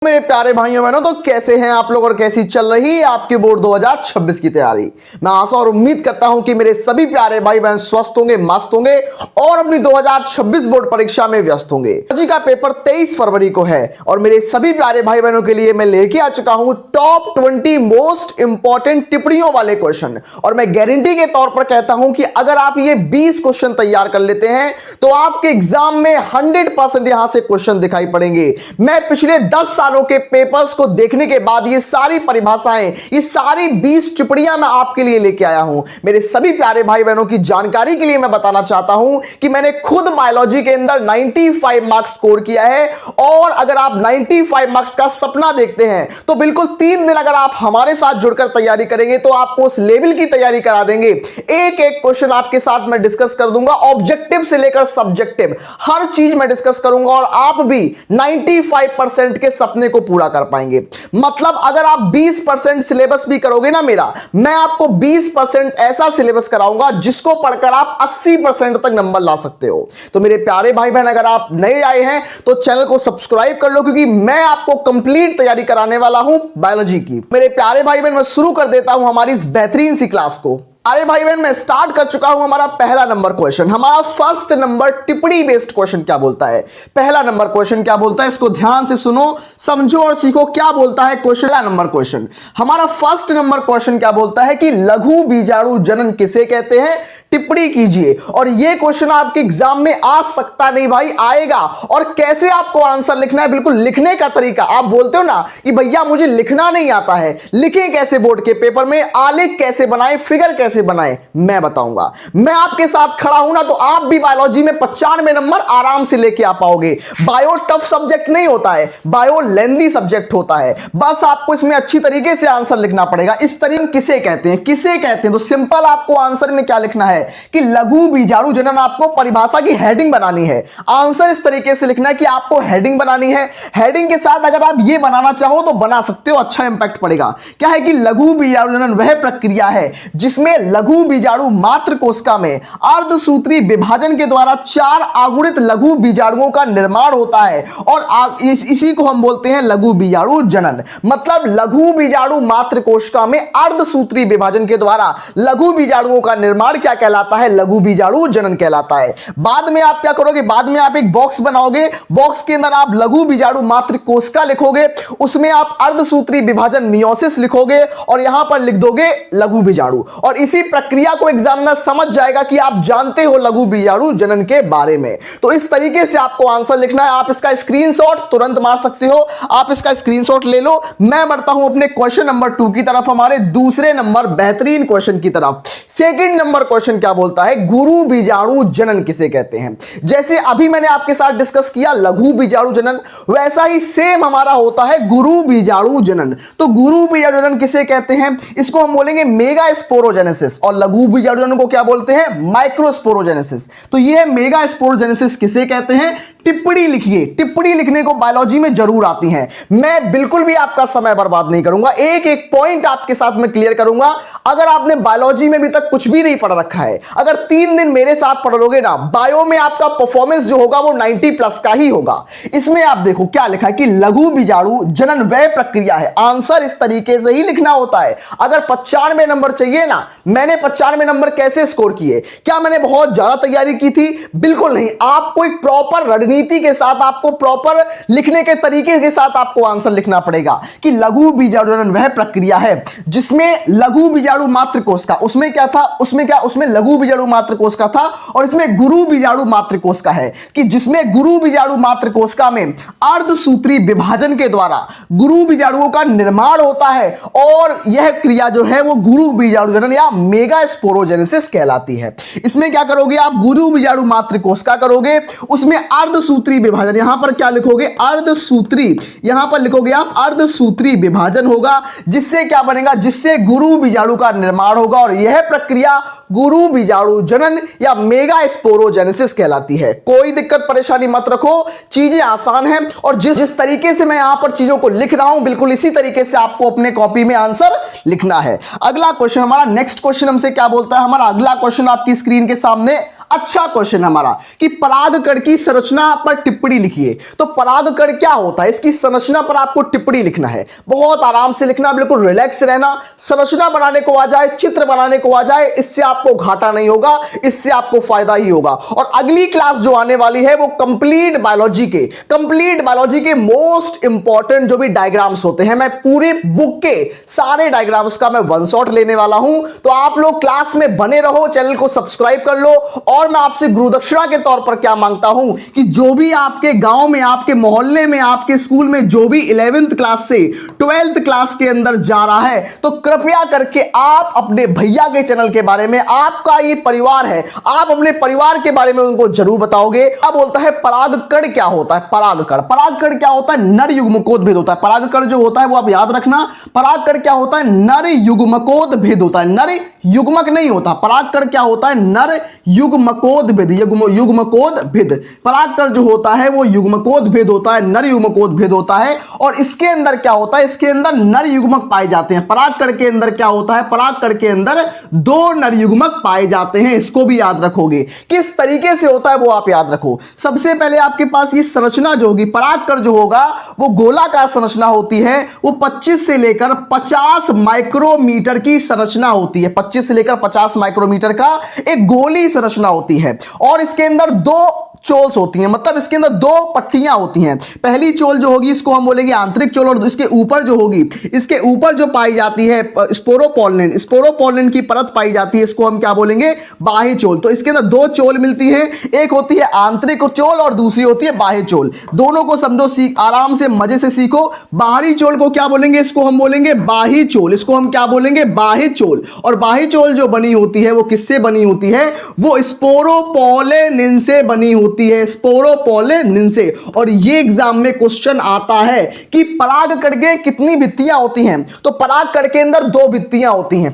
मेरे प्यारे भाइयों बहनों, तो कैसे हैं आप लोग और कैसी चल रही है आपकी बोर्ड 2026 की तैयारी। मैं आशा और उम्मीद करता हूं कि मेरे सभी प्यारे भाई बहन स्वस्थ होंगे, मस्त होंगे और अपनी 2026 बोर्ड परीक्षा में व्यस्त होंगे। जी का पेपर 23 फरवरी को है और मेरे सभी प्यारे भाई बहनों के लिए मैं लेके आ चुका हूं टॉप 20 मोस्ट इंपॉर्टेंट टिप्पणियों वाले क्वेश्चन। और मैं गारंटी के तौर पर कहता हूं कि अगर आप ये 20 क्वेश्चन तैयार कर लेते हैं तो आपके एग्जाम में 100% यहां से क्वेश्चन दिखाई पड़ेंगे। मैं पिछले 10 सालों के पेपर्स को देखने के बाद ये सारी परिभाषाएं, ये सारी 20 टिप्पणियां मैं आपके लिए लेके आया हूं। मेरे सभी प्यारे भाई बहनों की जानकारी के लिए मैं बताना चाहता हूं कि मैंने खुद बायोलॉजी के अंदर 95 मार्क्स स्कोर किया है। और अगर आप 95 मार्क्स का सपना देखते हैं तो बिल्कुल 3 दिन अगर आप हमारे साथ जुड़कर तैयारी करेंगे तो आपको उस लेवल की तैयारी करा देंगे। एक एक क्वेश्चन आपके साथ मैं डिस्कस कर दूंगा, ऑब्जेक्टिव से लेकर सब्जेक्टिव हर चीज मैं डिस्कस करूंगा और आप भी 95% के सपने को पूरा कर पाएंगे। मतलब अगर आप 20% सिलेबस भी करोगे ना मेरा, मैं आपको 20% ऐसा सिलेबस कराऊंगा जिसको पढ़कर आप 80% तक नंबर ला सकते हो। तो मेरे प्यारे भाई बहन, अगर आप नए आए हैं तो चैनल को सब्सक्राइब कर लो, क्योंकि मैं आपको कंप्लीट तैयारी कराने वाला हूं बायोलॉजी की। मेरे प्यारे भाई बहन, मैं शुरू कर देता हूं हमारी इस बेहतरीन सी क्लास को। अरे भाई बहन, मैं स्टार्ट कर चुका हूं हमारा पहला नंबर क्वेश्चन। हमारा फर्स्ट नंबर टिप्पणी बेस्ड क्वेश्चन क्या बोलता है। पहला नंबर क्वेश्चन क्या बोलता है, इसको ध्यान से सुनो, समझो और सीखो क्या बोलता है क्वेश्चन। पहला नंबर क्वेश्चन, हमारा फर्स्ट नंबर क्वेश्चन क्या बोलता है कि लघु बीजाणु जनन किसे कहते हैं, टिप्पणी कीजिए। और ये क्वेश्चन आपके एग्जाम में आ सकता नहीं भाई, आएगा। और कैसे आपको आंसर लिखना है, बिल्कुल लिखने का तरीका। आप बोलते हो ना कि भैया मुझे लिखना नहीं आता है, लिखें कैसे बोर्ड के पेपर में, आलेख कैसे बनाएं, फिगर कैसे बनाएं, मैं बताऊंगा। मैं आपके साथ खड़ा हूं ना, तो आप भी बायोलॉजी में 95 नंबर आराम से लेके आ पाओगे। बायो टफ सब्जेक्ट नहीं होता है, बायो लेंदी सब्जेक्ट होता है। बस आपको इसमें अच्छी तरीके से आंसर लिखना पड़ेगा। इस तरीके किसे कहते हैं, किसे कहते हैं, तो सिंपल आपको आंसर में क्या लिखना है कि लघु बीजाणु जनन। आपको परिभाषा की हेडिंग बनानी है। आंसर इस तरीके से लिखना है कि आपको हेडिंग बनानी है। हेडिंग के साथ अगर आप ये बनाना चाहो तो बना सकते हो, अच्छा इंपैक्ट पड़ेगा। क्या है कि लघु बीजाणु जनन वह प्रक्रिया है जिसमें लघु बीजाणु मात्र कोशिका में अर्धसूत्री विभाजन के द्वारा 4 आगुणित लघु बीजाणुओं का निर्माण होता है। और इसी को हम बोलते हैं लघु बीजाणु जनन। मतलब लघु बीजाणु मात्र कोशिका में अर्धसूत्री विभाजन के द्वारा लघु बीजाणुओं का निर्माण क्या कहलाता है, लघु बीजाणु जनन कहलाता है। बाद में आप क्या करोगे, बाद में आप एक बॉक्स बनाओगे, बॉक्स के अंदर आप लघु बीजाणु मात्र कोशिका लिखोगे, उसमें आप अर्धसूत्री विभाजन मियोसिस लिखोगे और यहां पर लिख दोगे लघु बीजाणु। और इसी प्रक्रिया को एग्जामिनर समझ जाएगा कि आप जानते हो लघु बीजाणु जनन के बारे में। तो इस तरीके से आपको आंसर लिखना है। आप इसका स्क्रीनशॉट तुरंत मार सकते हो, आप इसका स्क्रीनशॉट ले लो। मैं बढ़ता हूं अपने क्वेश्चन नंबर 2 की तरफ, हमारे दूसरे नंबर बेहतरीन क्वेश्चन की तरफ। सेकंड नंबर क्वेश्चन क्या बोलता है, गुरु बीजाणु जनन किसे कहते हैं। जैसे अभी मैंने आपके साथ डिस्कस किया लघु बीजाणु जनन, वैसा ही सेम हमारा होता है गुरु बीजाणु जनन। तो गुरु बीजाणु जनन किसे कहते हैं, इसको हम बोलेंगे मेगा स्पोरोजेनेसिस। और लघु बीजाणु जनन को क्या बोलते हैं, माइक्रोस्पोरोजेनेसिस। तो ये है मेगा स्पोरोजेनेसिस किसे कहते हैं। टिप्पणी लिखिए, टिप्पणी लिखने को बायोलॉजी में जरूर आती है। मैं बिल्कुल भी आपका समय बर्बाद नहीं करूंगा, एक एक पॉइंट आपके साथ में क्लियर करूंगा। अगर आपने बायोलॉजी में अभी तक कुछ भी नहीं पढ़ रखा है, अगर 3 दिन मेरे साथ पढ़ लोगे ना, बायो में आपका परफॉर्मेंस जो होगा वो 90+ का ही होगा। इसमें आप देखो क्या लिखा है कि लघु बीजाणु जनन वह प्रक्रिया है। आंसर इस तरीके से ही लिखना होता है। अगर 95 नंबर चाहिए ना, मैंने 95 नंबर कैसे स्कोर किए, क्या मैंने बहुत ज्यादा तैयारी की थी, बिल्कुल नहीं। आपको एक प्रॉपर नीति के साथ, आपको प्रॉपर लिखने के तरीके के साथ आपको आंसर लिखना पड़ेगा कि लघु बीजाणु जनन वह प्रक्रिया है जिसमें लघु बीजाणु मात्र कोशिका, उसमें क्या था, उसमें लघु बीजाणु मात्र कोशिका था और इसमें गुरु बीजाणु मात्र कोशिका है कि जिसमें गुरु बीजाणु मात्र कोशिका में अर्धसूत्री विभाजन के द्वारा गुरु बीजाणुओं का निर्माण होता है। और यह क्रिया जो है वो गुरु बीजाणु जनन या मेगा स्पोरोजेनेसिस कहलाती है। इसमें क्या करोगे आप, गुरु बीजाणु मात्र कोशिका करोगे, उसमें अर्धसूत्री विभाजन, यहां पर क्या लिखोगे, अर्धसूत्री, यहां पर लिखोगे आप अर्धसूत्री विभाजन होगा, जिससे क्या बनेगा, जिससे गुरु बीजाणु का निर्माण होगा। और यह प्रक्रिया गुरु बीजाणु जनन या मेगा स्पोरोजेनेसिस कहलाती है। कोई दिक्कत परेशानी मत रखो, चीजें आसान हैं। और जिस तरीके से मैं यहां पर चीजों को लिख रहा हूं, बिल्कुल इसी तरीके से आपको अपने कॉपी में आंसर लिखना है। अगला क्वेश्चन, हमारा नेक्स्ट क्वेश्चन हमसे क्या बोलता है, हमारा अगला क्वेश्चन आपकी स्क्रीन के सामने अच्छा क्वेश्चन हमारा कि परागकण की संरचना पर टिप्पणी लिखिए। तो परागकण क्या होता है, इसकी संरचना पर आपको टिप्पणी लिखना है। बहुत आराम से लिखना, बिल्कुल रिलैक्स रहना। संरचना बनाने को आ जाए, चित्र बनाने को आ जाए, इससे आपको घाटा नहीं होगा, इससे आपको फायदा ही होगा। और अगली क्लास जो आने वाली है वो कंप्लीट बायोलॉजी के मोस्ट इंपॉर्टेंट जो भी डायग्राम्स होते हैं, मैं पूरे बुक के सारे डायग्राम्स का मैं वन शॉट लेने वाला हूं। तो आप लोग क्लास में बने रहो, चैनल को सब्सक्राइब कर लो। और मैं आपसे गुरुदक्षिणा के तौर पर क्या मांगता हूं कि जो भी आपके गांव में, आपके मोहल्ले में, आपके स्कूल में जो भी 11th क्लास से 12th क्लास के अंदर जा रहा है, तो कृपया करके आप अपने भैया के चैनल के बारे में, आपका ये परिवार है, आप अपने परिवार के बारे में उनको जरूर बताओगे। अब बोलता है परागकण क्या होता है। परागकण क्या होता है, नर युग्मकोद भेद होता है। परागकण जो होता है वो आप याद रखना, परागकण क्या होता है, नर युग्मकोद भेद होता है, नर युग्मक नहीं होता। परागकण क्या होता है, नर युग्मकोद भेद, युग्मकोद भेद। परागकण जो होता है वो युग्मकोद भेद होता है, नर युग्मकोद भेद होता है। और इसके अंदर क्या होता है, इसके अंदर नर युग्मक पाए जाते हैं। परागकण के अंदर क्या होता है, परागकण के अंदर 2 नर युग्मक पाए जाते हैं। इसको भी याद रखोगे, किस तरीके से होता है वो आप याद रखो। सबसे पहले आपके पास ये संरचना जो होगी, परागकण जो होगा वो गोलाकार संरचना होती है। वो 25 से लेकर 50 माइक्रोमीटर की संरचना होती है। 25 से लेकर 50 माइक्रोमीटर का एक गोली संरचना होती है। और इसके अंदर 2 चोल्स होती हैं, मतलब इसके अंदर 2 पट्टियां होती हैं। पहली चोल जो होगी इसको हम बोलेंगे आंतरिक चोल, और इसके ऊपर जो होगी, इसके ऊपर जो पाई जाती है स्पोरोपोलिन की परत पाई जाती है, इसको हम क्या बोलेंगे, बाह्य चोल। तो इसके अंदर 2 चोल मिलती है, एक होती है आंतरिक चोल और दूसरी होती है बाह्य चोल। दोनों को समझो, आराम से मजे से सीखो। बाहरी चोल को क्या बोलेंगे, इसको हम बोलेंगे बाह्य चोल, इसको हम क्या बोलेंगे, बाह्य चोल। और बाह्य चोल जो बनी होती है वो किससे बनी होती है, वो स्पोरोपोलिन से बनी होती है, स्पोरोपोलिन से। और ये एग्जाम में क्वेश्चन आता है कि परागकण के कितनी भित्तियां होती हैं। तो परागकण के अंदर 2 भित्तियां होती हैं।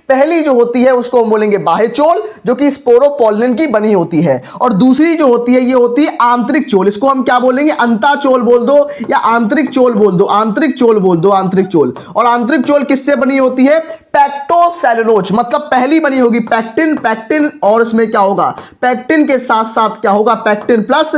पहली जो होती है उसको हम बोलेंगे बाह्य चोल, जो कि स्पोरोपोलिन की बनी होती है। और दूसरी जो होती है ये होती है आंतरिक चोल, इसको हम क्या बोलेंगे, अंताचोल बोल दो या आंतरिक चोल बोल दो, आंतरिक चोल बोल दो, आंतरिक चोल। और आंतरिक चोल किससे बनी होती है, पैक्टोसेलुलोज, मतलब पहली बनी होगी पैक्टिन, और इसमें क्या होगा, पैक्टिन के साथ साथ क्या होगा, पैक्टिन प्लस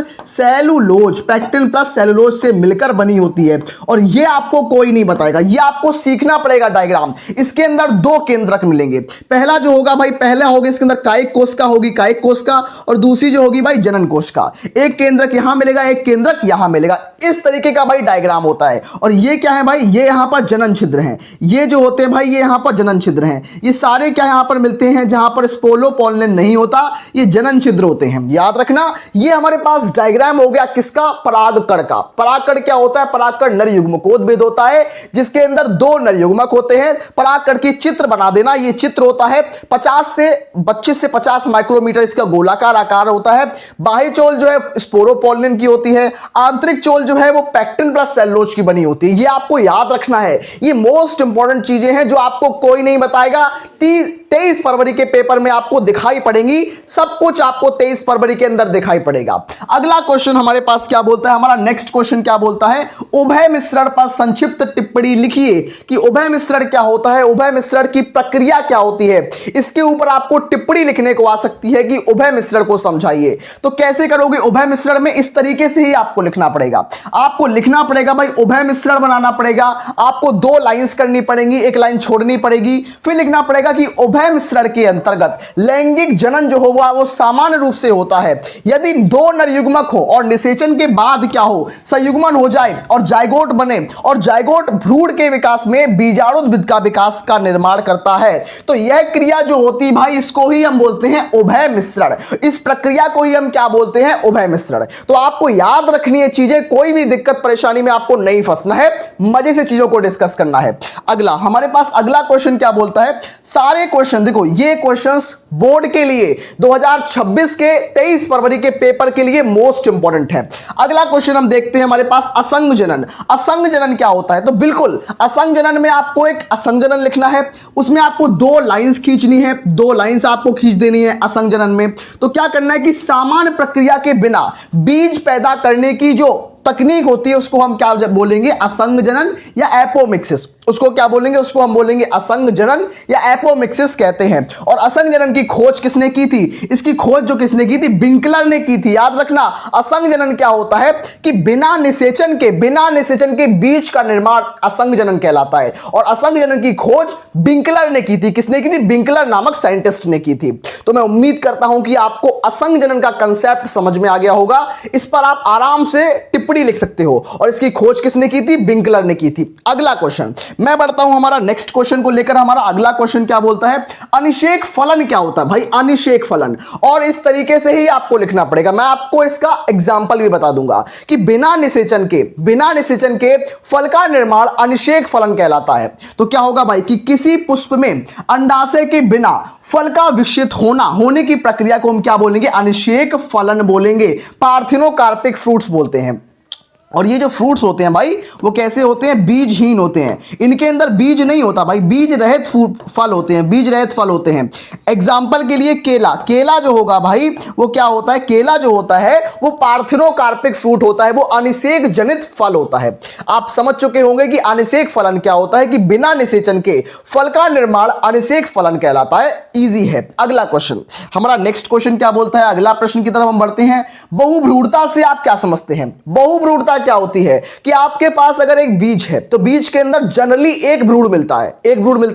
सेलुलोज से मिलकर बनी होती है। और ये आपको कोई नहीं बताएगा, ये आपको सीखना पड़ेगा डायग्राम। इसके अंदर 2 केंद्रक मिलेंगे। पहला जो होगा भाई, पहला होगा इसके अंदर कायिक कोश का होगी, कायिक कोश का, और दूसरी जो होगी भाई जनन कोश का। एक केंद्रक यहां मिलेगा, एक केंद्रक यहां मिलेगा। इस तरीके का भाई डायग्राम होता है। और ये क्या है भाई, ये यहां पर जनन छिद्र हैं, ये जो होते हैं भाई ये यहां पर जनन छिद्र हैं। ये सारे क्या यहां पर मिलते हैं, जहां पर स्पोरोपोलिन नहीं होता, ये जनन छिद्र होते हैं, याद रखना। ये हमारे पास डायग्राम हो गया किसका, परागकण का। परागकण क्या होता है, परागकण नर युग्मकोद भेद होता है, जिसके अंदर 2 नर युग्मक होते हैं। परागकण की चित्र बना देना, ये चित्र होता है 25 से 50 माइक्रोमीटर, इसका गोलाकार आकार होता है। बाह्य चोल जो है स्पोरोपोलिन की होती है, आंतरिक चोल जो है वो पैक्टिन प्लस सेलुलोज की बनी होती है। ये आपको याद रखना है, ये मोस्ट इंपॉर्टेंट चीजें हैं जो आपको कोई नहीं बताएगा। 23 फरवरी के पेपर में आपको दिखाई पड़ेंगी, सब कुछ आपको 23 फरवरी के अंदर दिखाई पड़ेगा। अगला क्वेश्चन हमारे पास क्या बोलता है, हमारा नेक्स्ट क्वेश्चन क्या बोलता है, उभय मिश्रण पर संक्षिप्त टिप्पणी लिखिए कि उभय मिश्रण क्या होता है, उभय मिश्रण की प्रक्रिया क्या होती है। इसके ऊपर आपको टिप्पणी लिखने को आ सकती है कि उभय मिश्रण को समझाइए। तो कैसे करोगे उभय मिश्रण में, इस तरीके से ही आपको लिखना पड़ेगा। आपको लिखना पड़ेगा भाई, उभय मिश्रण बनाना पड़ेगा, आपको 2 लाइंस करनी पड़ेंगी, एक लाइन छोड़नी पड़ेगी। फिर लिखना पड़ेगा कि उभय मिश्रण के अंतर्गत लैंगिक जनन जो होगा वो सामान्य रूप से होता है यदि 2 नर युग्मक हो और निषेचन के बाद क्या हो, संयुग्मन हो जाए और जायगोट बने, और जायगोट भ्रूण के विकास में बीजाणुद्भिद का विकास का निर्माण करता है। तो यह क्रिया जो होती है भाई, इसको ही हम बोलते हैं उभय मिश्रण। इस प्रक्रिया को ही हम क्या बोलते हैं, उभय मिश्रण। तो आपको याद रखनी है चीजें, कोई भी दिक्कत परेशानी में आपको नहीं फंसना है, मजे से चीजों को डिस्कस करना है। अगला हमारे पास अगला क्वेश्चन क्या बोलता है, सारे क्वेश्चन देखो, ये क्वेश्चंस बोर्ड के लिए 2026 के 23 फरवरी के पेपर के लिए मोस्ट इंपॉर्टेंट है। अगला क्वेश्चन हम देखते हैं हमारे पास, असंग जनन। असंग जनन क्या होता है, तो बिल्कुल असंग जनन में आपको एक असंग जनन लिखना है, उसमें आपको 2 लाइंस खींचनी है, 2 लाइंस आपको खींच देनी है असंग जनन में। तो क्या करना है कि सामान्य प्रक्रिया के बिना बीज पैदा करने की जो तकनीक होती है उसको हम क्या बोलेंगे, असंग जनन या एपोमिक्सिस। उसको क्या बोलेंगे, उसको हम बोलेंगे असंग जनन या एपोमिक्सिस कहते हैं। और असंग जनन की खोज किसने की थी? इसकी खोज जो किसने की थी? विंकलर ने की थी। याद रखना, असंग जनन क्या होता है कि बिना निषेचन के बीज का निर्माण असंग जनन कहलाता है। और असंग जनन की खोज विंकलर ने की थी। किसने की थी? विंकलर नामक साइंटिस्ट ने की थी। तो मैं उम्मीद करता हूं कि आपको असंग जनन का कंसेप्ट समझ में आ गया होगा। इस पर आप आराम से टिप्पणी लिख सकते हो। और इसकी खोज किसने की थी? विंकलर ने की थी। अगला क्वेश्चन मैं बढ़ता हूं हमारा नेक्स्ट क्वेश्चन को लेकर। हमारा अगला क्वेश्चन क्या बोलता है? अनिषेक फलन क्या होता है भाई? अनिषेक फलन। और इस तरीके से ही आपको लिखना पड़ेगा। मैं आपको इसका एग्जांपल भी बता दूंगा कि बिना निषेचन के फल का निर्माण अनिषेक फलन कहलाता है। तो क्या होगा भाई कि किसी पुष्प में अंडाशय के बिना फल का विकसित होने की प्रक्रिया को हम क्या बोलेंगे? अनिषेक फलन बोलेंगे। पार्थिनोकार्पिक फ्रूट्स बोलते हैं। और ये जो फ्रूट्स होते हैं भाई वो कैसे होते हैं? बीजहीन होते हैं। इनके अंदर बीज नहीं होता भाई, बीज रहित फल होते हैं, बीज रहित फल होते हैं। एग्जाम्पल के लिए केला जो होगा भाई वो क्या होता है? केला जो होता है वो पार्थिनोकार्पिक फ्रूट होता है, वो अनिषेक जनित फल होता है। आप समझ चुके होंगे कि अनिषेक फलन क्या होता है, कि बिना निषेचन के फल का निर्माण अनिषेक फलन कहलाता है। इजी है। अगला क्वेश्चन, हमारा नेक्स्ट क्वेश्चन क्या बोलता है? अगला प्रश्न की तरफ हम बढ़ते हैं। बहुभ्रूणता से आप क्या समझते हैं? बहुभ्रूणता क्या होती है कि आपके पास अगर एक बीज है तो बीज के अंदर जनरली एक भ्रूण मिलता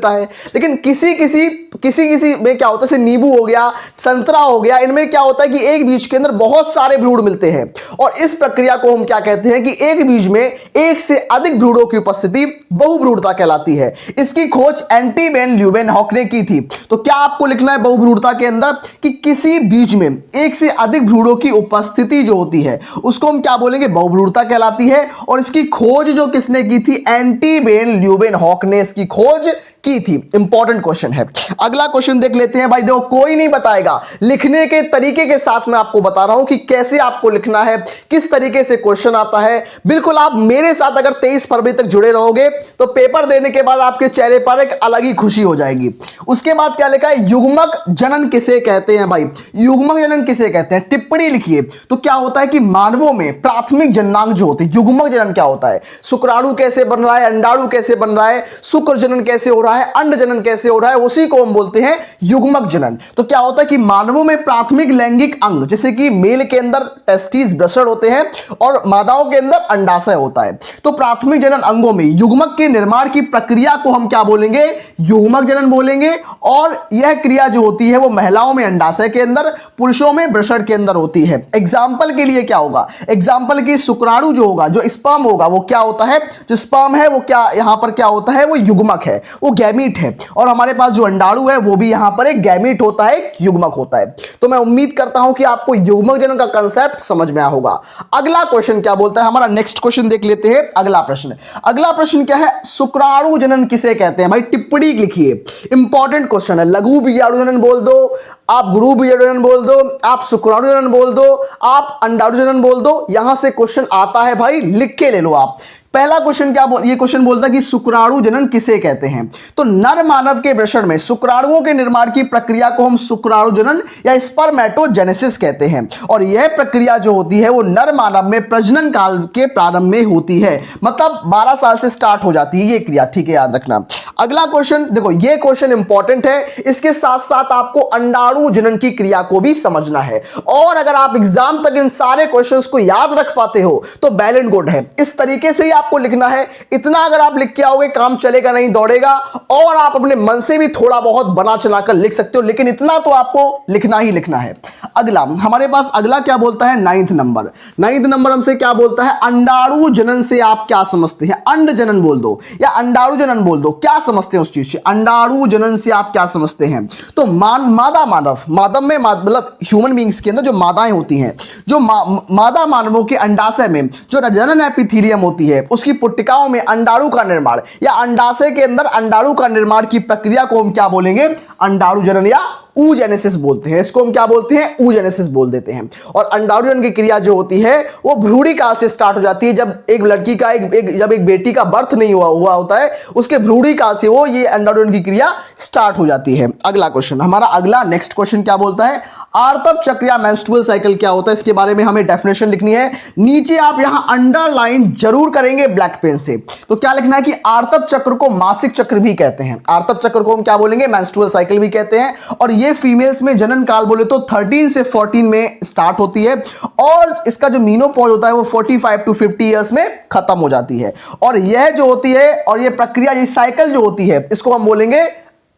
है, लेकिन किसी में क्या होता है, जैसे नींबू हो गया, संतरा हो गया, इनमें क्या होता है कि एक बीज के अंदर बहुत सारे भ्रूण मिलते हैं। और इस प्रक्रिया को हम क्या कहते हैं कि एक बीज में एक से अधिक भ्रूणों की उपस्थिति बहुभ्रूणता कहलाती है। इसकी खोज एंटी वैन ल्यूवेनहॉक ने की थी। तो क्या आपको लिखना है बहुभ्रूणता के अंदर कि किसी बीज में एक से अधिक भ्रूणों की उपस्थिति जो होती है उसको हम क्या बोलेंगे? बहुभ्रूणता कहलाती है। और इसकी खोज जो किसने की थी? एंटी वैन ल्यूवेनहॉक ने इसकी खोज की थी। इंपॉर्टेंट क्वेश्चन है। अगला क्वेश्चन देख लेते हैं भाई। देखो कोई नहीं बताएगा, लिखने के तरीके के साथ मैं आपको बता रहा हूं कि कैसे आपको लिखना है, किस तरीके से क्वेश्चन आता है। बिल्कुल आप मेरे साथ अगर 23 फरवरी तक जुड़े रहोगे तो पेपर देने के बाद आपके चेहरे पर एक अलग ही खुशी हो जाएगी। उसके बाद क्या लिखा है? युग्मक जनन किसे कहते हैं भाई? युग्मक जनन किसे कहते हैं? टिप्पणी लिखिए। तो क्या होता है कि मानवों में प्राथमिक जननांग जो होते हैं, युग्मक जनन क्या होता है? शुक्राणु कैसे बन रहा है, अंडाणु कैसे बन रहा है, शुक्र जनन कैसे हो रहा है, अंड जनन कैसे हो रहा है, उसी को हम बोलते हैं युग्मक जनन। तो क्या होता है कि मानवों में प्राथमिक लैंगिक अंग, जैसे कि मेल के अंदर टेस्टिस ब्रशर होते हैं और मादाओं के अंदर अंडाशय होता है। तो प्राथमिक जनन अंगों में युग्मक के निर्माण की प्रक्रिया को हम क्या बोलेंगे? युग्मक जनन बोलेंगे। और यह क्रिया जो होती है वो महिलाओं में अंडाशय के अंदर, पुरुषों में ब्रशर के अंदर होती है। एग्जाम्पल के लिए क्या होगा? एग्जाम्पल की शुक्राणु जो होगा, जो स्पर्म होगा, वो क्या होता है? जो स्पर्म है वो क्या यहां पर क्या होता है? वो युग्मक है, वो गैमीट है। और हमारे पास जो अंडाणु है वो भी यहां पर एक गैमीट होता है, एक युग्मक होता है। तो मैं उम्मीद करता हूं कि आपको युग्मक जनन का कंसेप्ट समझ में आया होगा। अगला क्वेश्चन क्या बोलता है? हमारा नेक्स्ट क्वेश्चन देख लेते हैं। अगला प्रश्न क्या है? शुक्राणु जनन किसे कहते हैं भाई? टिप्पणी लिखिए। इंपॉर्टेंट क्वेश्चन है। लघु बीजाणु जनन बोल दो, आप गुरु बीजाणु जनन बोल दो, आप शुक्राणु जनन बोल दो, आप अंडाणु जनन बोल दो। यहां से क्वेश्चन आता है भाई, लिख के ले लो आप। पहला क्वेश्चन ये क्वेश्चन बोलता है कि शुक्राणु जनन किसे कहते हैं? तो नर मानव के वृषण में शुक्राणुओं के निर्माण की प्रक्रिया को हम शुक्राणु जनन या स्पर्मेटोजेनेसिस कहते हैं। और यह प्रक्रिया जो होती है वो नर मानव में प्रजनन काल के प्रारंभ में होती है, मतलब 12 साल से स्टार्ट हो जाती है ये क्रिया। ठीक है, याद रखना। अगला क्वेश्चन देखो, ये क्वेश्चन इंपॉर्टेंट है। इसके साथ साथ आपको अंडाणु जनन की क्रिया को भी समझना है। और अगर आप एग्जाम तक इन सारे क्वेश्चंस को याद रख पाते हो तो वेल एंड गुड है। इस तरीके से ही आपको लिखना है। इतना अगर आप लिख के आओगे काम चलेगा नहीं, दौड़ेगा। और आप अपने मन से भी थोड़ा बहुत बना चला कर लिख सकते हो, लेकिन इतना तो आपको लिखना ही लिखना है। अगला हमारे पास अगला क्या बोलता है? 9th नंबर हमसे क्या बोलता है? अंडाणु जनन से आप क्या समझते हैं? अंड जनन बोल दो या अंडाणु जनन बोल दो, क्या समझते हैं उस चीज से? अंडाणु जनन से आप क्या समझते हैं? तो मादा मानव में मतलब ह्यूमन बींग्स के अंदर जो मादाएं होती हैं, जो मादा मानवों के अंडाशय में जो जनन एपिथीलियम होती है उसकी पुट्टिकाओं में अंडाणु का निर्माण या अंडाशय के अंदर अंडाणु का निर्माण की प्रक्रिया को हम क्या बोलेंगे? अंडाणु जनन या oogenesis बोलते हैं, इसको हम क्या बोलते हैं, oogenesis बोल देते हैं। और अंडारोजन की क्रिया जो होती है वो भ्रूणी काल से स्टार्ट हो जाती है, जब एक लड़की का जब एक बेटी का बर्थ नहीं हुआ होता है, उसके भ्रूणी काल से वो ये अंडारोजन की क्रिया स्टार्ट हो जाती है। अगला क्वेश्चन, हमारा अगला नेक्स्ट क्वेश्चन क्या बोलता है, आर्तव चक्र या मेंस्ट्रुअल साइकिल क्या होता है, इसके बारे में हमें डेफिनेशन लिखनी है। नीचे आप यहां अंडरलाइन जरूर करेंगे ब्लैक पेन से। तो क्या लिखना है कि आर्तव चक्र को मासिक चक्र भी कहते हैं, आर्तव चक्र को हम क्या बोलेंगे, मेंस्ट्रुअल साइकिल भी कहते हैं। और ये फीमेल्स में जनन काल बोले तो 13 से 14 में स्टार्ट होती है और इसका जो मेनोपॉज होता है वो 45 टू 50 ईयर्स में खत्म हो जाती है। और यह जो होती है और ये प्रक्रिया, ये साइकिल जो होती है, इसको हम बोलेंगे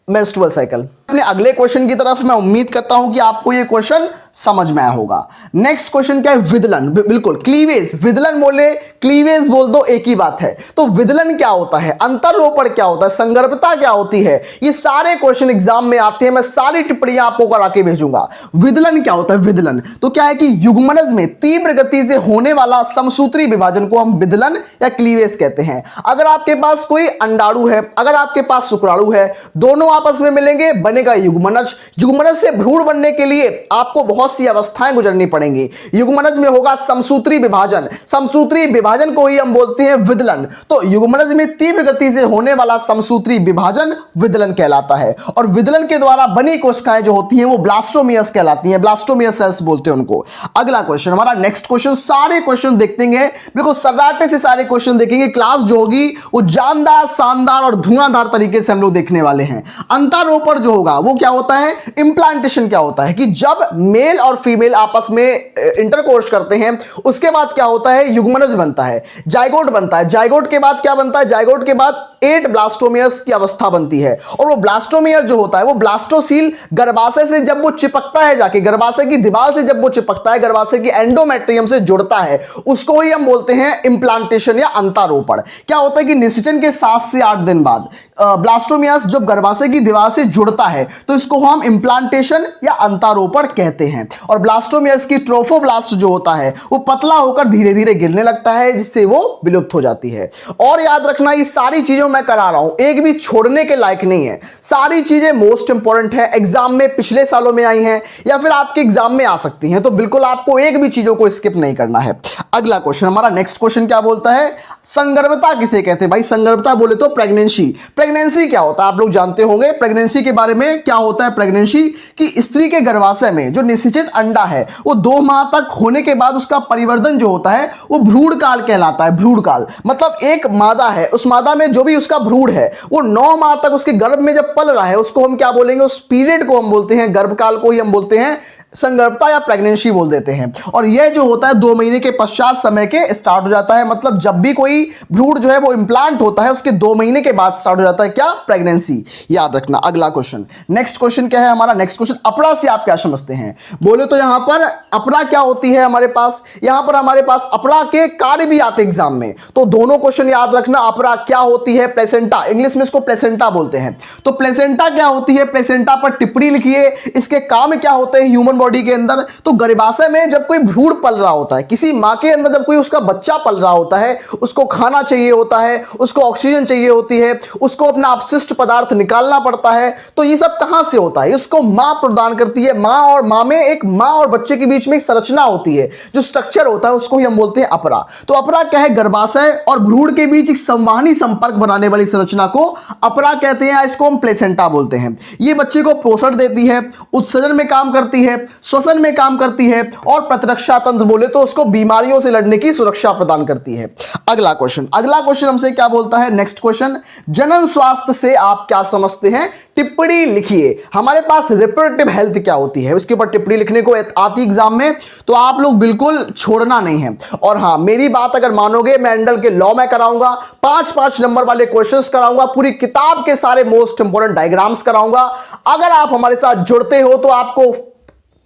मेंस्ट्रुअल साइकिल। अपने अगले क्वेश्चन की तरफ मैं उम्मीद करता हूं कि आपको ये क्वेश्चन समझ में आया होगा। नेक्स्ट क्वेश्चन क्या है, विदलन। बिल्कुल, क्लीवेज, विदलन बोले क्लीवेज बोल दो एक ही बात है। तो विदलन क्या होता है, अंतररोपण क्या होता है, संगर्भता क्या होती है, ये सारे क्वेश्चन एग्जाम में आते हैं। मैं सारी टिप्पणियां आपको करा के भेजूंगा। विदलन क्या होता है, विदलन तो क्या है कि युग्मनज में तीव्र गति से होने वाला समसूत्री विभाजन को हम विदलन या क्लीवेज कहते हैं। अगर आपके पास कोई अंडाणु है, अगर आपके पास शुक्राणु है, दोनों आपस में मिलेंगे, बनेगा युग्मनज। युग्मनज से भ्रूण बनने के लिए आपको बहुत सी अवस्थाएं गुजरनी पड़ेंगी। युग्मनज में होगा समसूत्री विभाजन, समसूत्री विभाजन को ही हम बोलते हैं विदलन। तो युग्मनज में तीव्र गति से होने वाला समसूत्री विभाजन विदलन कहलाता है। और विदलन के द्वारा बनी कोशिकाएं जो होती हैं वो ब्लास्टोमियस कहलाती हैं, ब्लास्टोमियस सेल्स बोलते हैं उनको। अगला क्वेश्चन, हमारा नेक्स्ट क्वेश्चन, सारे क्वेश्चन देखेंगे, बिल्कुल सन्नाटे से सारे क्वेश्चन देखेंगे। क्लास जो होगी वो जानदार, शानदार और धुआंधार तरीके से हम लोग देखने वाले हैं। अंतरोपण जो होगा वो क्या होता है, इंप्लांटेशन क्या होता है कि जब मेल और फीमेल आपस में इंटरकोर्स करते हैं, उसके बाद क्या होता है, युग्मनज बनता है, जाइगोट बनता है। जाइगोट के बाद क्या बनता है, जाइगोट के बाद 8 ब्लास्टोमियर्स की अवस्था बनती है। और वो ब्लास्टोमियर जो होता है वो ब्लास्टोसील गर्भाशय से जब वो चिपकता है, जाके गर्भाशय की दीवार से जब वो चिपकता है, गर्भाशय की एंडोमेट्रियम से जुड़ता है, उसको ही हम बोलते हैं इंप्लांटेशन या अंतरोपण। क्या होता है कि निषेचन के 7 से 8 दिन बाद ब्लास्टोमियर्स जब गर्भाशय की दीवार से जुड़ता है तो इसको हम इंप्लांटेशन या अंतरोपण कहते हैं। और ब्लास्टोमियर्स की ट्रोफोब्लास्ट जो होता है वो पतला होकर धीरे धीरे गिरने लगता है, जिससे वो विलुप्त हो जाती है। और याद रखना, ये सारी चीजों मैं करा रहा हूं, एक भी छोड़ने के लायक नहीं है। सारी चीजें मोस्ट इंपॉर्टेंट है, एग्जाम में पिछले सालों में आई हैं या फिर आपके एग्जाम में आ सकती हैं, तो बिल्कुल आपको एक भी चीजों को स्किप नहीं करना है। अगला क्वेश्चन, हमारा नेक्स्ट क्वेश्चन क्या बोलता है, संगर्भता किसे कहते हैं। भाई संगर्भता बोले तो प्रेगनेंसी। प्रेगनेंसी क्या होता है आप लोग जानते होंगे। प्रेगनेंसी के बारे में क्या होता है, प्रेगनेंसी कि स्त्री के गर्भाशय में जो निषेचित अंडा है वो 2 माह तक होने के बाद उसका परिवर्तन जो होता है वो भ्रूण काल कहलाता है। भ्रूण काल मतलब एक मादा है, उस मादा में जो भी उसका भ्रूण है वो 9 माह तक उसके गर्भ में जब पल रहा है, उसको हम क्या बोलेंगे, उस पीरियड को हम बोलते हैं, गर्भकाल को ही हम बोलते हैं संगर्भता या प्रेगनेंसी बोल देते हैं। और यह जो होता है 2 महीने के पश्चात समय के स्टार्ट हो जाता है। मतलब जब भी कोई भ्रूण जो है वो इंप्लांट होता है उसके 2 महीने के बाद स्टार्ट हो जाता है क्या, प्रेगनेंसी। याद रखना। अगला क्वेश्चन, नेक्स्ट क्वेश्चन क्या है हमारा, नेक्स्ट क्वेश्चन अपरा से आप क्या समझते हैं। बोले तो यहां पर अपरा क्या होती है हमारे पास, यहां पर हमारे पास अपरा के कार्य भी आते एग्जाम में, तो दोनों क्वेश्चन याद रखना। अपरा क्या होती है, प्लेसेंटा, इंग्लिश में इसको प्लेसेंटा बोलते हैं। तो प्लेसेंटा क्या होती है, प्लेसेंटा पर टिप्पणी लिखिए। इसके काम क्या होते हैं ह्यूमन बॉडी के अंदर। तो गर्भाशय में जब कोई भ्रूण पल रहा होता है, किसी मां के अंदर जब कोई उसका बच्चा पल रहा होता है, उसको खाना चाहिए होता है, उसको ऑक्सीजन चाहिए होती है, उसको अपना अपशिष्ट पदार्थ निकालना पड़ता है। तो ये सब कहां से होता है, इसको मां प्रदान करती है। मां और मां में एक मां और बच्चे के बीच में एक संरचना होती है, जो स्ट्रक्चर होता है उसको ही हम बोलते हैं अपरा। तो अपरा क्या है, गर्भाशय और भ्रूण के बीच एक संवहनी संपर्क बनाने वाली संरचना को अपरा कहते हैं, इसको हम प्लेसेंटा बोलते हैं। ये बच्चे को पोषण देती है, उत्सर्जन में काम करती है, श्वसन में काम करती है और प्रतिरक्षा तंत्र बोले तो उसको बीमारियों से लड़ने की सुरक्षा प्रदान करती है। अगला क्वेश्चन हमसे क्या बोलता है, नेक्स्ट क्वेश्चन, जनन स्वास्थ्य से आप क्या समझते हैं, टिप्पणी लिखिए। हमारे पास रिप्रोडक्टिव हेल्थ क्या होती है, उसके ऊपर टिप्पणी लिखने को आती एग्जाम में, तो आप लोग बिल्कुल छोड़ना नहीं है। और हां, मेरी बात अगर मानोगे, मैंडल के लॉ में कराऊंगा, 5-5 नंबर वाले क्वेश्चंस कराऊंगा, पूरी किताब के सारे मोस्ट इंपोर्टेंट डायग्राम्स कराऊंगा। अगर आप हमारे साथ जुड़ते हो तो आपको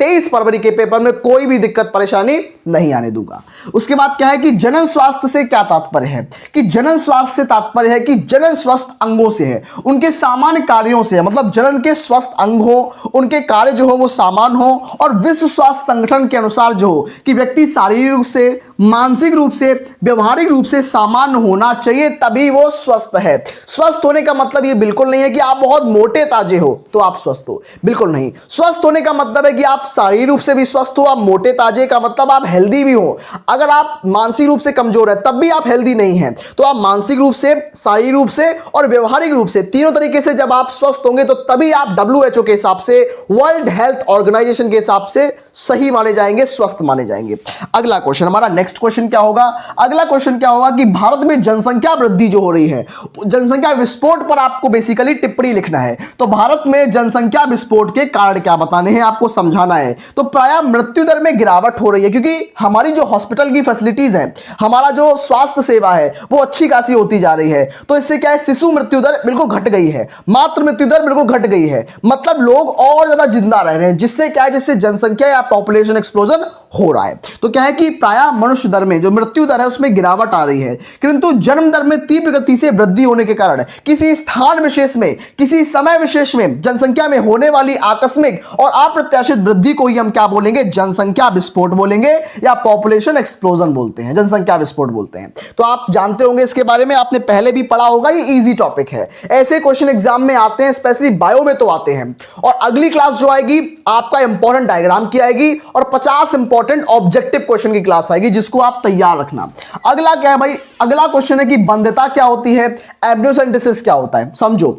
23 फरवरी के पेपर में कोई भी दिक्कत परेशानी नहीं आने दूंगा। उसके बाद क्या है कि जनन स्वास्थ्य से क्या तात्पर्य है कि जनन स्वास्थ्य से तात्पर्य है कि जनन स्वस्थ अंगों से है, उनके सामान्य कार्यों से है, मतलब जनन के स्वस्थ अंग हो, उनके कार्य जो हो वो सामान्य हो, और विश्व स्वास्थ्य संगठन के अनुसार जो हो कि व्यक्ति शारीरिक रूप से, मानसिक रूप से, व्यवहारिक रूप से सामान्य होना चाहिए, तभी वो स्वस्थ है। स्वस्थ होने का मतलब ये बिल्कुल नहीं है कि आप बहुत मोटे ताजे हो तो आप स्वस्थ हो, बिल्कुल नहीं। स्वस्थ होने का मतलब है कि आप शारीरिक रूप से भी स्वस्थ हो, आप मोटे ताजे का मतलब आप हेल्दी भी हो। अगर आप मानसिक रूप से कमजोर है तब भी आप हेल्दी नहीं हैं, तो आप मानसिक रूप से, शारीरिक रूप से और व्यवहारिक रूप से, तीनों तरीके से जब आप स्वस्थ होंगे तो तभी आप WHO के हिसाब से, वर्ल्ड हेल्थ ऑर्गेनाइजेशन के हिसाब से सही माने जाएंगे, स्वस्थ माने जाएंगे। अगला क्वेश्चन, हमारा नेक्स्ट क्वेश्चन क्या होगा? अगला क्वेश्चन क्या होगा कि भारत में जनसंख्या वृद्धि जो हो रही है, जनसंख्या विस्फोट पर आपको बेसिकली टिप्पणी लिखना है। तो भारत में जनसंख्या विस्फोट के कारण क्या बताने हैं, आपको समझाना है। तो प्राय मृत्यु दर में गिरावट हो रही है, क्योंकि हमारी जो हॉस्पिटल की फैसिलिटीज है, हमारा जो स्वास्थ्य सेवा है वो अच्छी खासी होती जा रही है। तो इससे क्या है, शिशु मृत्यु दर बिल्कुल घट गई है, मातृ मृत्यु दर बिल्कुल घट गई है, मतलब लोग और ज्यादा जिंदा रह रहे हैं, जिससे क्या है, जिससे जनसंख्या या पॉपुलेशन एक्सप्लोजन हो रहा है। तो क्या है कि प्राय मनुष्य दर में जो मृत्यु दर है उसमें गिरावट आ रही है, किंतु जन्म दर में तीव्र गति से वृद्धि होने के कारण किसी स्थान विशेष में, किसी समय विशेष में जनसंख्या में होने वाली आकस्मिक और अप्रत्याशित वृद्धि को ही हम क्या बोलेंगे, जनसंख्या विस्फोट बोलेंगे, या पॉपुलेशन एक्सप्लोजन बोलते हैं, जनसंख्या विस्फोट बोलते हैं। तो आप जानते होंगे इसके बारे में, आपने पहले भी पढ़ा होगा, ये इजी टॉपिक है। ऐसे क्वेश्चन एग्जाम में आते हैं, स्पेशली बायो में तो आते हैं। और अगली क्लास जो आएगी आपका इंपॉर्टेंट डायग्राम की आएगी और 50 इंपॉर्टेंट ऑब्जेक्टिव क्वेश्चन की क्लास आएगी, जिसको आप तैयार रखना। अगला क्या है भाई, अगला क्वेश्चन है कि बंध्यता क्या होती है, एम्नियोसेंटेसिस क्या होता है। समझो,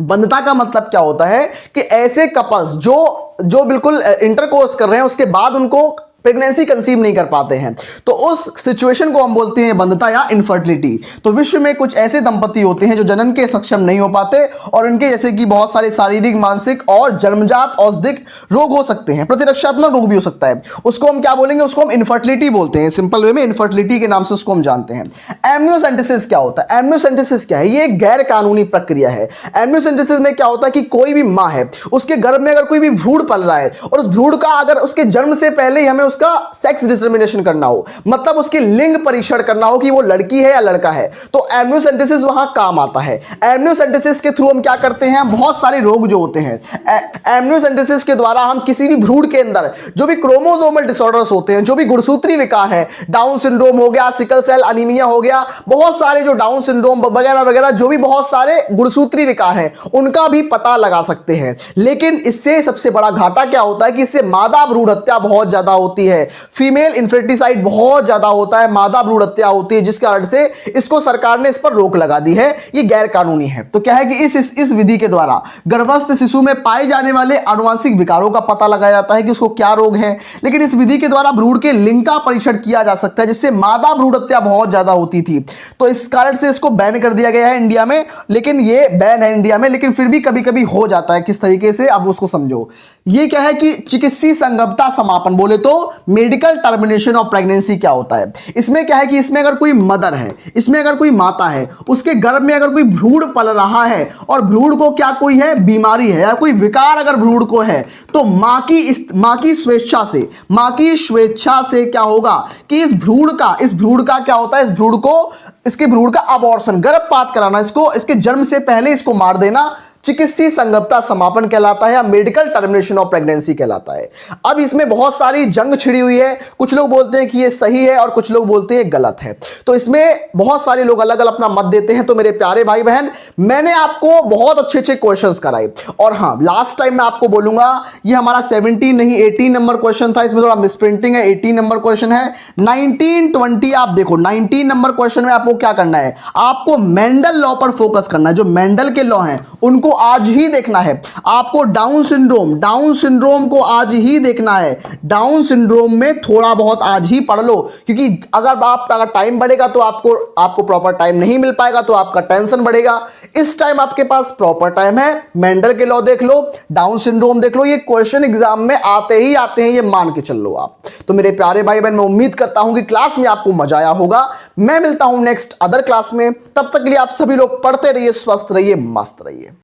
बंध्यता का मतलब क्या होता है कि ऐसे कपल्स जो बिल्कुल इंटरकोर्स कर रहे हैं उसके बाद उनको प्रेगनेंसी कंसीव नहीं कर पाते हैं, तो उस सिचुएशन को हम बोलते हैं बंध्यता या इनफर्टिलिटी। तो विश्व में कुछ ऐसे दंपति होते हैं जो जनन के सक्षम नहीं हो पाते, और उनके जैसे कि बहुत सारे शारीरिक, मानसिक और जन्मजात औषधिक रोग हो सकते हैं, प्रतिरक्षात्मक रोग भी हो सकता है। उसको हम क्या बोलेंगे, उसको हम इनफर्टिलिटी बोलते हैं, सिंपल वे में इनफर्टिलिटी के नाम से उसको हम जानते हैं। एम्नियोसेंटेसिस क्या होता है? एम्नियोसेंटेसिस क्या है? ये एक गैर कानूनी प्रक्रिया है। एम्नियोसेंटेसिस में क्या होता है कि कोई भी माँ है, उसके गर्भ में अगर कोई भी भ्रूण पल रहा है और उस भ्रूण का अगर उसके जन्म से पहले ही हमें उसका सेक्स डिटरमिनेशन करना हो, मतलब उसकी लिंग परीक्षण करना हो कि वो लड़की है या लड़का है, तो एम्नियोसेंटेसिस वहां काम आता है। एम्नियोसेंटेसिस के थ्रू हम क्या करते हैं, बहुत सारे रोग जो होते हैं, एम्नियोसेंटेसिस के द्वारा हम किसी भी भ्रूण के अंदर जो भी क्रोमोसोमल डिसऑर्डर्स होते हैं, जो भी गुणसूत्री विकार है, डाउन सिंड्रोम हो गया, सिकल सेल अनीमिया हो गया, बहुत सारे जो डाउन सिंड्रोम वगैरह वगैरह जो भी बहुत सारे गुणसूत्री विकार हैं, उनका भी पता लगा सकते हैं। लेकिन इससे सबसे बड़ा घाटा क्या होता है कि इससे मादा भ्रूण हत्या बहुत ज्यादा होती है, फीमेल इन्फेंटिसाइड बहुत ज्यादा होता है, मादा भ्रूण हत्या होती है, जिस कारण से इसको सरकार ने इस पर रोक लगा दी है, ये गैर कानूनी है। तो क्या है कि इस विधि के द्वारा गर्भस्थ शिशु में पाए जाने वाले आनुवंशिक विकारों का पता लगाया जाता है कि उसको क्या रोग है। लेकिन इस विधि के द्वारा भ्रूण के लिंग का परीक्षण किया जा सकता है, जिससे मादा भ्रूण हत्या बहुत ज्यादा होती थी। तो इस कारण से इसको बैन कर दिया गया है इंडिया में, लेकिन ये बैन है इंडिया में, लेकिन फिर भी कभी कभी हो जाता है। किस तरीके से, अब उसको समझो। ये क्या है कि चिकित्सीय संगतता समापन, बोले तो मेडिकल टर्मिनेशन ऑफ प्रेगनेंसी क्या होता है। इसमें क्या है कि इसमें अगर कोई मदर है, इसमें अगर कोई माता है, उसके गर्भ में अगर कोई भ्रूण पल रहा है और भ्रूण को क्या कोई है बीमारी है या कोई विकार अगर भ्रूण को है, तो मां की स्वेच्छा से क्या होगा कि इस भ्रूण का क्या होता है, इसके भ्रूण का अबॉर्शन, गर्भपात कराना, इसके जन्म से पहले इसको मार देना, चिकित्सीय संगतता समापन कहलाता है या मेडिकल टर्मिनेशन ऑफ प्रेगनेंसी कहलाता है। अब इसमें बहुत सारी जंग छिड़ी हुई है, कुछ लोग बोलते हैं कि ये सही है और कुछ लोग बोलते हैं गलत है। तो इसमें बहुत सारे लोग अलग अलग अपना मत देते हैं। तो मेरे प्यारे भाई बहन, मैंने आपको बहुत अच्छे अच्छे क्वेश्चंस कराए, और हाँ, लास्ट टाइम मैं आपको बोलूंगा, ये हमारा 17 नहीं 18 नंबर क्वेश्चन था, इसमें थोड़ा मिसप्रिंटिंग है, 18 नंबर क्वेश्चन है। 19, 20 आप देखो, 19 नंबर क्वेश्चन में आपको क्या करना है, आपको मेंडल लॉ पर फोकस करना है। जो मेंडल के लॉ हैं उनको आज ही देखना है। आपको डाउन सिंड्रोम को आज ही देखना है। डाउन सिंड्रोम में थोड़ा बहुत आज ही पढ़ लो, क्योंकि अगर टाइम बढ़ेगा तो आपको प्रॉपर टाइम नहीं मिल पाएगा, तो आपका टेंशन बढ़ेगा। इस टाइम आपके पास प्रॉपर टाइम है, मेंडल के लॉ देख लो, डाउन सिंड्रोम देख लो। ये क्वेश्चन एग्जाम में आते हैं, ये मान के चल लो आप। तो मेरे प्यारे भाई बहन, मैं उम्मीद करता हूं कि क्लास में आपको मजा आया होगा। मैं मिलता हूं नेक्स्ट अदर क्लास में, तब तक के लिए आप सभी लोग पढ़ते रहिए, स्वस्थ रहिए, मस्त रहिए।